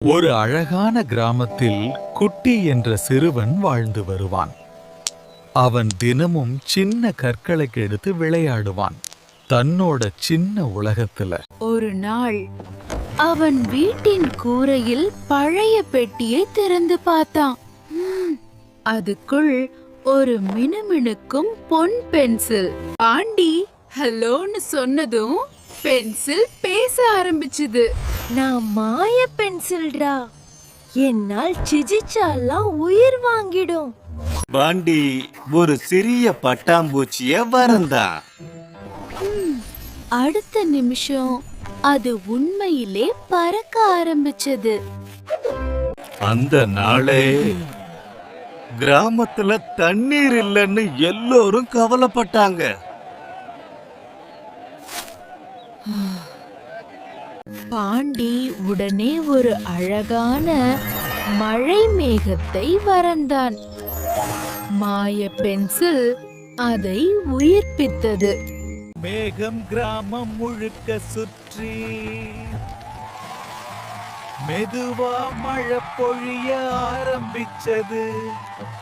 ஒரு அழகான கிராமத்தில் குட்டி என்ற சிறுவன் வாழ்ந்து வருவான். அவன் தினமும் சின்ன கற்களை எடுத்து விளையாடுவான் தன்னோட சின்ன உலகத்துல. ஒரு நாள் அவன் வீட்டின் கூரையில் பழைய பெட்டியை திறந்து பார்த்தான். அதுக்குள் ஒரு மினுமினுக்கும் பொன் பென்சில். ஆண்டி ஹலோன்னு சொன்னதும் பென்சில் பேச ஆரம்பிச்சுது. நான் மாய பென்சில்டா, என்னால் சிஜிச்சாலாம் உயிர் வாங்கிடும். பாண்டி ஒரு சிறிய பட்டாம்பூச்சிய வரைந்தான். அடுத்த நிமிஷம் அது உண்மையிலே பறக்க ஆரம்பிச்சது. அந்த நாளே கிராமத்துல தண்ணீர் இல்லைன்னு எல்லோரும் கவலைப்பட்டாங்க. பாண்டி உடனே ஒரு அழகான மழை மேகத்தை வரைந்தான். மாய பென்சில் அதை உயிர்ப்பித்தது. மேகம் கிராமம் முழுக்க சுற்றி மெதுவா மழை பொழிய ஆரம்பிச்சது.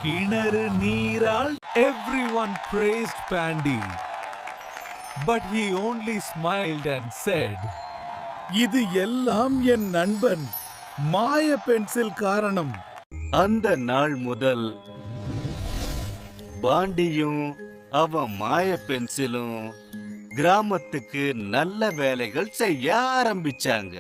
கிணறு நீரால் everyone praised Pandy, but he only smiled and said, இது எல்லாம் என் நண்பன் மாய பென்சில் காரணம். அந்த நாள் முதல் பாண்டியும் அவன் மாய பென்சிலும் கிராமத்துக்கு நல்ல வேலைகள் செய்ய ஆரம்பிச்சாங்க.